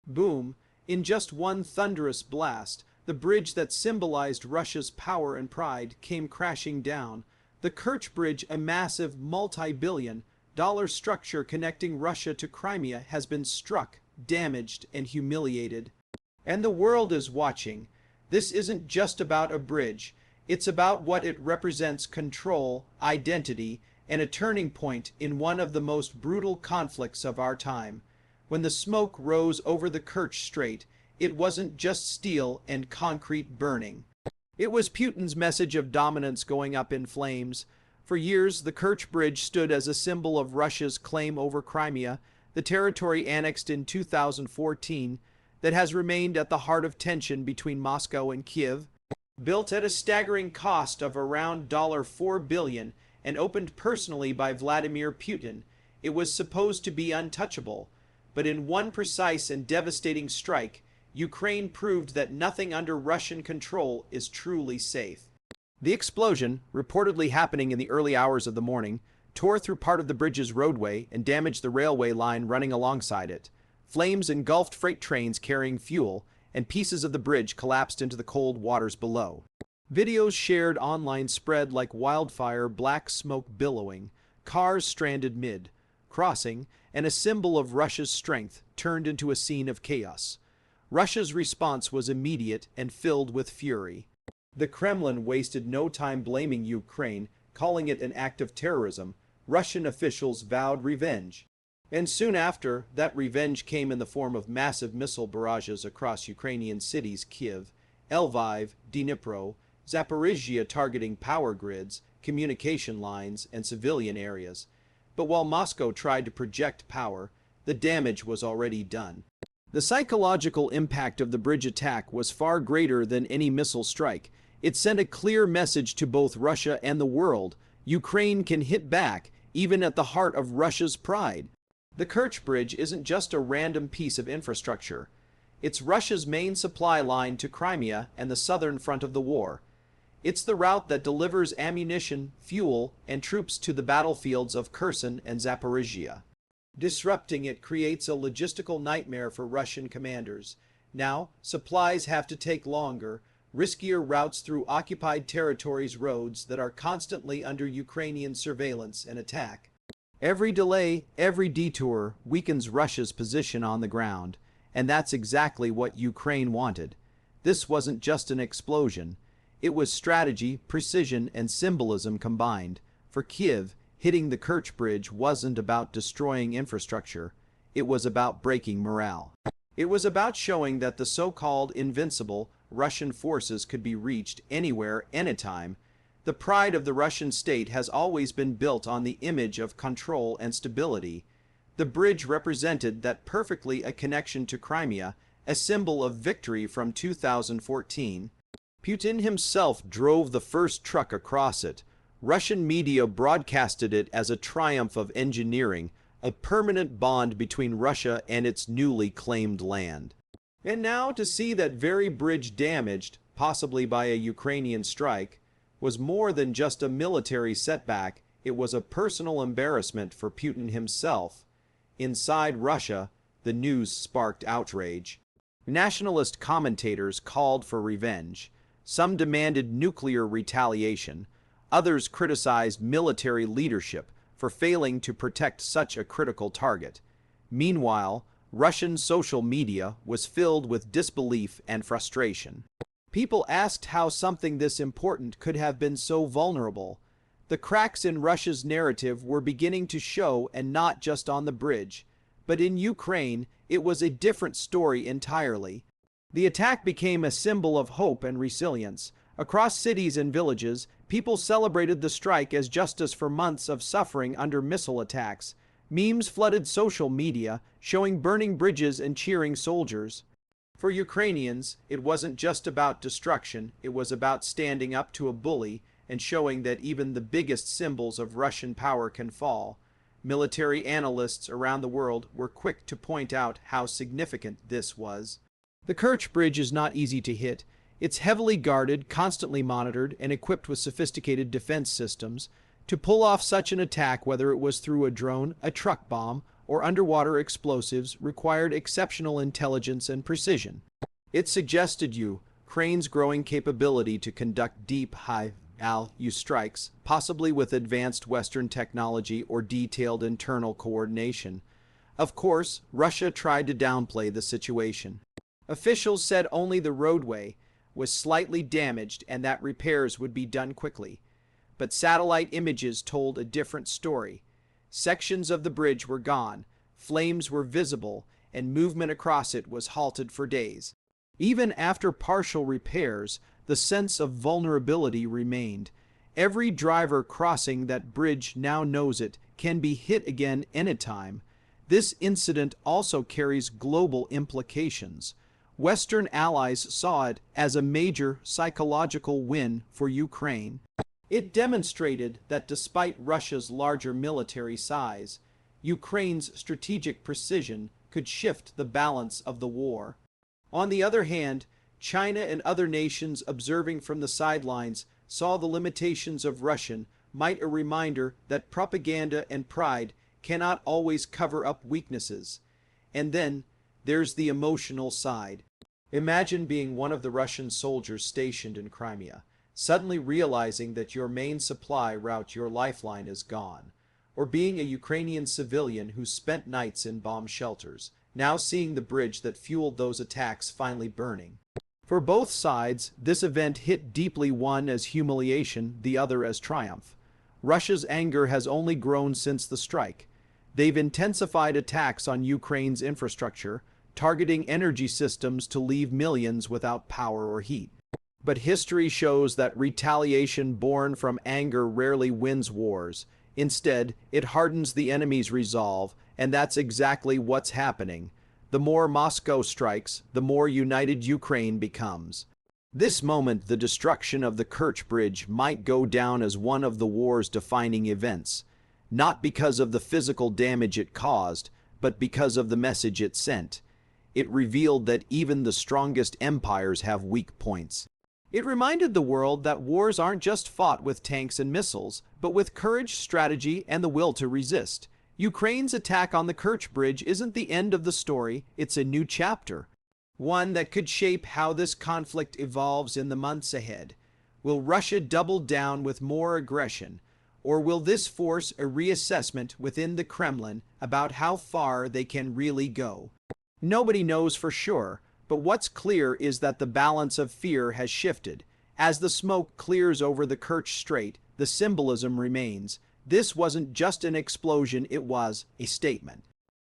Boom! In just one thunderous blast, the bridge that symbolized Russia's power and pride came crashing down. The Kerch Bridge, a massive multi-billion-dollar structure connecting Russia to Crimea, has been struck, damaged, and humiliated. And the world is watching. This isn't just about a bridge. It's about what it represents: control, identity, and a turning point in one of the most brutal conflicts of our time. When the smoke rose over the Kerch Strait, it wasn't just steel and concrete burning. It was Putin's message of dominance going up in flames. For years, the Kerch Bridge stood as a symbol of Russia's claim over Crimea, the territory annexed in 2014, that has remained at the heart of tension between Moscow and Kiev. Built at a staggering cost of around $4 billion and opened personally by Vladimir Putin, it was supposed to be untouchable. But in one precise and devastating strike, Ukraine proved that nothing under Russian control is truly safe. The explosion, reportedly happening in the early hours of the morning, tore through part of the bridge's roadway and damaged the railway line running alongside it. Flames engulfed freight trains carrying fuel, and pieces of the bridge collapsed into the cold waters below. Videos shared online spread like wildfire, black smoke billowing, cars stranded mid-crossing, and a symbol of Russia's strength turned into a scene of chaos. Russia's response was immediate and filled with fury. The Kremlin wasted no time blaming Ukraine, calling it an act of terrorism. Russian officials vowed revenge. And soon after, that revenge came in the form of massive missile barrages across Ukrainian cities: Kiev, Lviv, Dnipro, Zaporizhzhia, targeting power grids, communication lines, and civilian areas. But while Moscow tried to project power, the damage was already done. The psychological impact of the bridge attack was far greater than any missile strike. It sent a clear message to both Russia and the world: Ukraine can hit back, even at the heart of Russia's pride. The Kerch Bridge isn't just a random piece of infrastructure. It's Russia's main supply line to Crimea and the southern front of the war. It's the route that delivers ammunition, fuel, and troops to the battlefields of Kherson and Zaporizhzhia. Disrupting it creates a logistical nightmare for Russian commanders. Now, supplies have to take longer, riskier routes through occupied territories, roads that are constantly under Ukrainian surveillance and attack. Every delay, every detour weakens Russia's position on the ground, and that's exactly what Ukraine wanted. This wasn't just an explosion. It was strategy, precision, and symbolism combined. For Kiev, hitting the Kerch Bridge wasn't about destroying infrastructure. It was about breaking morale. It was about showing that the so-called invincible Russian forces could be reached anywhere, anytime. The pride of the Russian state has always been built on the image of control and stability. The bridge represented that perfectly: a connection to Crimea, a symbol of victory from 2014. Putin himself drove the first truck across it. Russian media broadcasted it as a triumph of engineering, a permanent bond between Russia and its newly claimed land. And now to see that very bridge damaged, possibly by a Ukrainian strike, was more than just a military setback. It was a personal embarrassment for Putin himself. Inside Russia, the news sparked outrage. Nationalist commentators called for revenge. Some demanded nuclear retaliation. Others criticized military leadership for failing to protect such a critical target. Meanwhile, Russian social media was filled with disbelief and frustration. People asked how something this important could have been so vulnerable. The cracks in Russia's narrative were beginning to show, and not just on the bridge. But in Ukraine, it was a different story entirely. The attack became a symbol of hope and resilience. Across cities and villages, people celebrated the strike as justice for months of suffering under missile attacks. Memes flooded social media, showing burning bridges and cheering soldiers. For Ukrainians, it wasn't just about destruction. It was about standing up to a bully and showing that even the biggest symbols of Russian power can fall. Military analysts around the world were quick to point out how significant this was. The Kerch Bridge is not easy to hit. It's heavily guarded, constantly monitored, and equipped with sophisticated defense systems. To pull off such an attack, whether it was through a drone, a truck bomb, or underwater explosives required exceptional intelligence and precision. It suggested Ukraine's growing capability to conduct deep, high-value strikes, possibly with advanced Western technology or detailed internal coordination. Of course, Russia tried to downplay the situation. Officials said only the roadway was slightly damaged and that repairs would be done quickly. But satellite images told a different story. Sections of the bridge were gone, flames were visible, and movement across it was halted for days. Even after partial repairs, the sense of vulnerability remained. Every driver crossing that bridge now knows it can be hit again anytime. This incident also carries global implications. Western allies saw it as a major psychological win for Ukraine. It demonstrated that despite Russia's larger military size, Ukraine's strategic precision could shift the balance of the war. On the other hand, China and other nations observing from the sidelines saw the limitations of Russian might a reminder that propaganda and pride cannot always cover up weaknesses. And then there's the emotional side. Imagine being one of the Russian soldiers stationed in Crimea, suddenly realizing that your main supply route, your lifeline, is gone. Or being a Ukrainian civilian who spent nights in bomb shelters, now seeing the bridge that fueled those attacks finally burning. For both sides, this event hit deeply, one as humiliation, the other as triumph. Russia's anger has only grown since the strike. They've intensified attacks on Ukraine's infrastructure, targeting energy systems to leave millions without power or heat. But history shows that retaliation born from anger rarely wins wars. Instead, it hardens the enemy's resolve, and that's exactly what's happening. The more Moscow strikes, the more united Ukraine becomes. This moment, the destruction of the Kerch Bridge, might go down as one of the war's defining events, not because of the physical damage it caused, but because of the message it sent. It revealed that even the strongest empires have weak points. It reminded the world that wars aren't just fought with tanks and missiles, but with courage, strategy, and the will to resist. Ukraine's attack on the Kerch Bridge isn't the end of the story, it's a new chapter. One that could shape how this conflict evolves in the months ahead. Will Russia double down with more aggression? Or will this force a reassessment within the Kremlin about how far they can really go? Nobody knows for sure, but what's clear is that the balance of fear has shifted. As the smoke clears over the Kerch Strait, the symbolism remains. This wasn't just an explosion, it was a statement.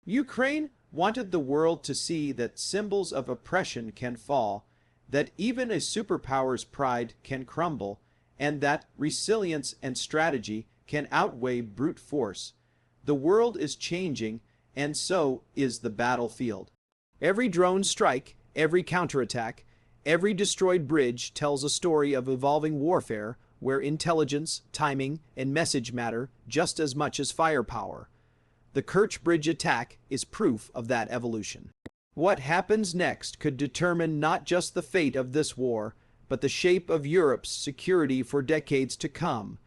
Ukraine wanted the world to see that symbols of oppression can fall, that even a superpower's pride can crumble, and that resilience and strategy can outweigh brute force. The world is changing, and so is the battlefield. Every drone strike, every counterattack, every destroyed bridge tells a story of evolving warfare where intelligence, timing, and message matter just as much as firepower. The Kerch Bridge attack is proof of that evolution. What happens next could determine not just the fate of this war, but the shape of Europe's security for decades to come.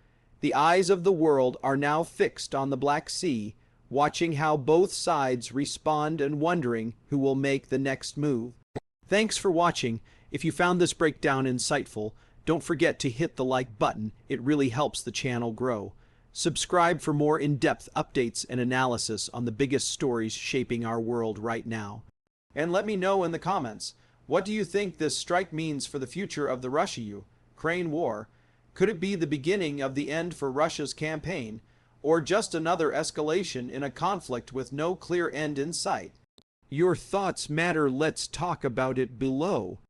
The eyes of the world are now fixed on the Black Sea, watching how both sides respond and wondering who will make the next move. Thanks for watching. If you found this breakdown insightful, don't forget to hit the like button. It really helps the channel grow. Subscribe for more in-depth updates and analysis on the biggest stories shaping our world right now. And let me know in the comments, what do you think this strike means for the future of the Russia-Ukraine war? Could it be the beginning of the end for Russia's campaign, or just another escalation in a conflict with no clear end in sight? Your thoughts matter. Let's talk about it below.